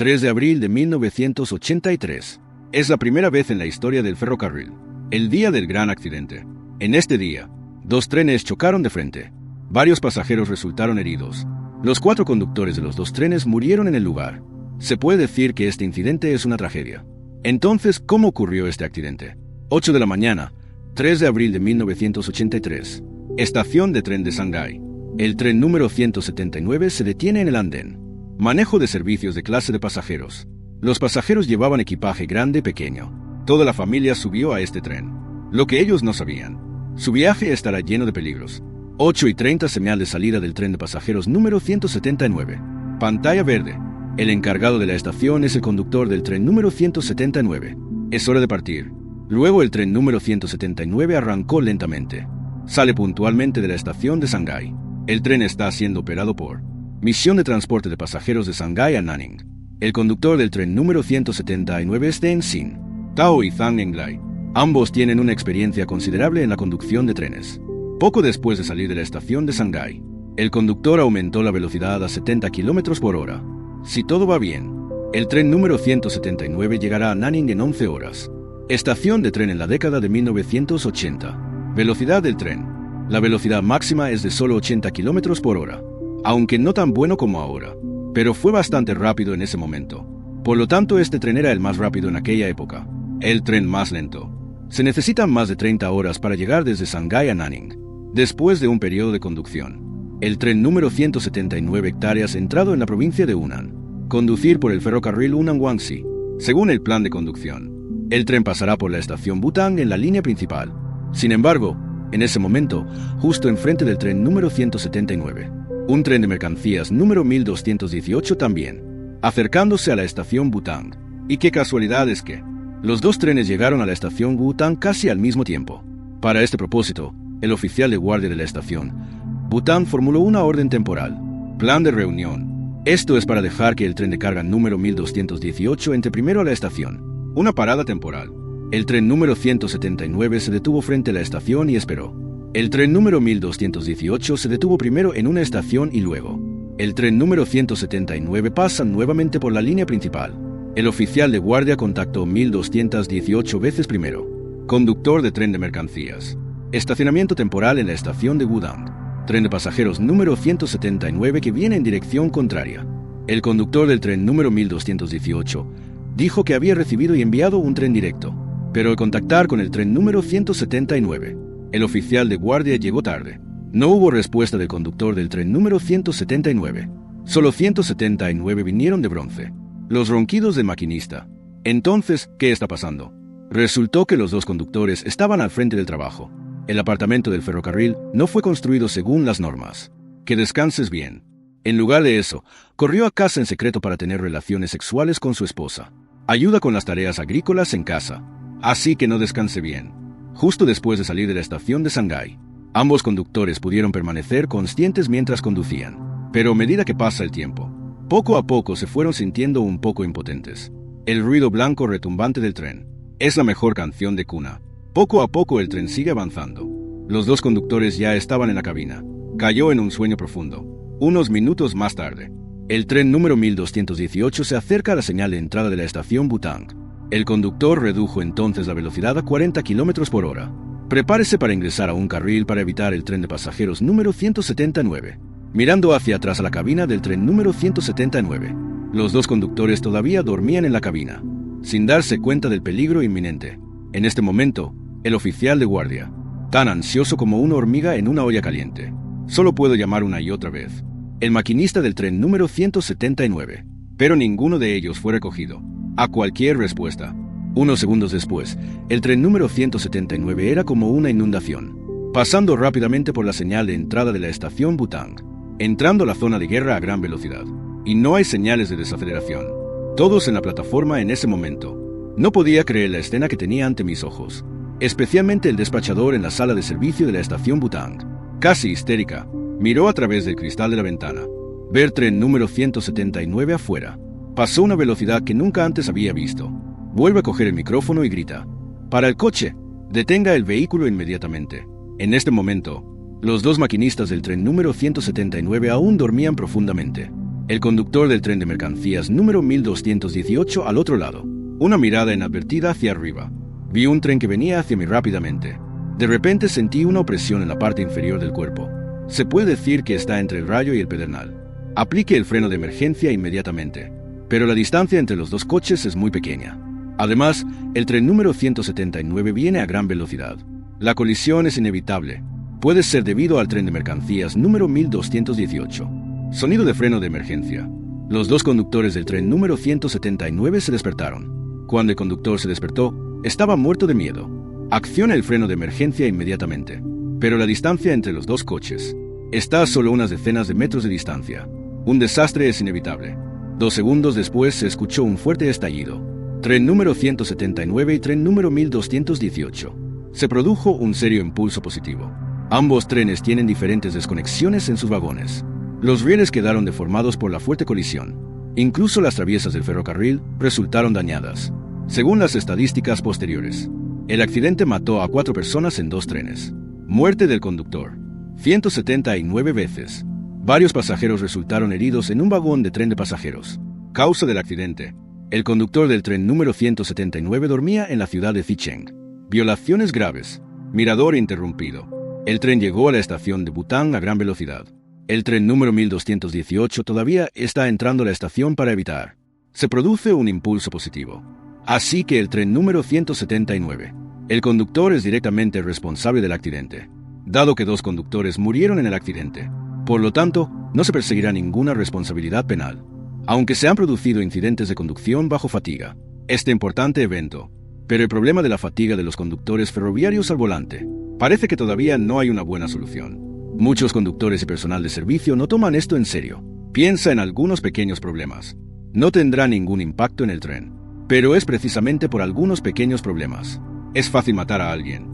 3 de abril de 1983. Es la primera vez en la historia del ferrocarril. El día del gran accidente. En este día, 2 trenes chocaron de frente. Varios pasajeros resultaron heridos. Los 4 conductores de los 2 trenes murieron en el lugar. Se puede decir que este incidente es una tragedia. Entonces, ¿cómo ocurrió este accidente? 8 de la mañana, 3 de abril de 1983. Estación de tren de Shanghái. El tren número 179 se detiene en el andén. Manejo de servicios de clase de pasajeros. Los pasajeros llevaban equipaje grande y pequeño. Toda la familia subió a este tren. Lo que ellos no sabían: su viaje estará lleno de peligros. 8:30, señal de salida del tren de pasajeros número 179. Pantalla verde. El encargado de la estación es el conductor del tren número 179. Es hora de partir. Luego el tren número 179 arrancó lentamente. Sale puntualmente de la estación de Shanghái. El tren está siendo operado por Misión de Transporte de Pasajeros de Shanghái a Nanning. El conductor del tren número 179 es Deng Xin Tao y Zhang Englai. Ambos tienen una experiencia considerable en la conducción de trenes. Poco después de salir de la estación de Shanghái, el conductor aumentó la velocidad a 70 km por hora. Si todo va bien, el tren número 179 llegará a Nanning en 11 horas. Estación de tren en la década de 1980. Velocidad del tren. La velocidad máxima es de solo 80 km por hora, aunque no tan bueno como ahora, pero fue bastante rápido en ese momento. Por lo tanto, este tren era el más rápido en aquella época. El tren más lento. Se necesitan más de 30 horas para llegar desde Shanghái a Nanning, después de un periodo de conducción. El tren número 179 hectáreas entrado en la provincia de Hunan. Conducir por el ferrocarril Hunan-Guangxi. Según el plan de conducción, el tren pasará por la estación Butang en la línea principal. Sin embargo, en ese momento, justo enfrente del tren número 179, un tren de mercancías número 1218 también, acercándose a la estación Butang. Y qué casualidad es que los 2 trenes llegaron a la estación Butang casi al mismo tiempo. Para este propósito, el oficial de guardia de la estación Butang formuló una orden temporal. Plan de reunión. Esto es para dejar que el tren de carga número 1218 entre primero a la estación. Una parada temporal. El tren número 179 se detuvo frente a la estación y esperó. El tren número 1218 se detuvo primero en una estación y luego el tren número 179 pasa nuevamente por la línea principal. El oficial de guardia contactó 1218 veces primero. Conductor de tren de mercancías. Estacionamiento temporal en la estación de Wudang. Tren de pasajeros número 179 que viene en dirección contraria. El conductor del tren número 1218 dijo que había recibido y enviado un tren directo, pero al contactar con el tren número 179, el oficial de guardia llegó tarde. No hubo respuesta del conductor del tren número 179. Solo 179 vinieron de bronce. Los ronquidos del maquinista. Entonces, ¿qué está pasando? Resultó que los 2 conductores estaban al frente del trabajo. El apartamento del ferrocarril no fue construido según las normas. Que descanses bien. En lugar de eso, corrió a casa en secreto para tener relaciones sexuales con su esposa. Ayuda con las tareas agrícolas en casa. Así que no descanse bien. Justo después de salir de la estación de Shanghái, ambos conductores pudieron permanecer conscientes mientras conducían. Pero a medida que pasa el tiempo, poco a poco se fueron sintiendo un poco impotentes. El ruido blanco retumbante del tren es la mejor canción de cuna. Poco a poco el tren sigue avanzando. Los 2 conductores ya estaban en la cabina. Cayó en un sueño profundo. Unos minutos más tarde, el tren número 1218 se acerca a la señal de entrada de la estación Butang. El conductor redujo entonces la velocidad a 40 km por hora. Prepárese para ingresar a un carril para evitar el tren de pasajeros número 179. Mirando hacia atrás a la cabina del tren número 179, los 2 conductores todavía dormían en la cabina, sin darse cuenta del peligro inminente. En este momento, el oficial de guardia, tan ansioso como una hormiga en una olla caliente. Solo puedo llamar una y otra vez. El maquinista del tren número 179. Pero ninguno de ellos fue recogido. A cualquier respuesta. Unos segundos después, el tren número 179 era como una inundación, pasando rápidamente por la señal de entrada de la estación Butang, entrando a la zona de guerra a gran velocidad. Y no hay señales de desaceleración. Todos en la plataforma en ese momento. No podía creer la escena que tenía ante mis ojos, especialmente el despachador en la sala de servicio de la estación Butang. Casi histérica, miró a través del cristal de la ventana. Ver tren número 179 afuera. Pasó una velocidad que nunca antes había visto. Vuelve a coger el micrófono y grita: ¡Para el coche! Detenga el vehículo inmediatamente. En este momento, los 2 maquinistas del tren número 179 aún dormían profundamente. El conductor del tren de mercancías número 1218 al otro lado. Una mirada inadvertida hacia arriba. Vi un tren que venía hacia mí rápidamente. De repente sentí una opresión en la parte inferior del cuerpo. Se puede decir que está entre el rayo y el pedernal. Apliqué el freno de emergencia inmediatamente, pero la distancia entre los dos coches es muy pequeña. Además, el tren número 179 viene a gran velocidad. La colisión es inevitable. Puede ser debido al tren de mercancías número 1218. Sonido de freno de emergencia. Los dos conductores del tren número 179 se despertaron. Cuando el conductor se despertó, estaba muerto de miedo. Acciona el freno de emergencia inmediatamente, pero la distancia entre los dos coches está a solo unas decenas de metros de distancia. Un desastre es inevitable. 2 segundos después se escuchó un fuerte estallido. Tren número 179 y tren número 1218. Se produjo un serio impulso positivo. Ambos trenes tienen diferentes desconexiones en sus vagones. Los rieles quedaron deformados por la fuerte colisión. Incluso las traviesas del ferrocarril resultaron dañadas. Según las estadísticas posteriores, el accidente mató a 4 personas en 2 trenes. Muerte del conductor: 179 veces. Varios pasajeros resultaron heridos en un vagón de tren de pasajeros. Causa del accidente: el conductor del tren número 179 dormía en la ciudad de Zicheng. Violaciones graves. Mirador interrumpido. El tren llegó a la estación de Bután a gran velocidad. El tren número 1218 todavía está entrando a la estación para evitar. Se produce un impulso positivo. Así que el tren número 179. El conductor es directamente responsable del accidente, dado que 2 conductores murieron en el accidente. Por lo tanto, no se perseguirá ninguna responsabilidad penal, aunque se han producido incidentes de conducción bajo fatiga. Este importante evento. Pero el problema de la fatiga de los conductores ferroviarios al volante parece que todavía no hay una buena solución. Muchos conductores y personal de servicio no toman esto en serio. Piensa en algunos pequeños problemas. No tendrá ningún impacto en el tren, pero es precisamente por algunos pequeños problemas. Es fácil matar a alguien,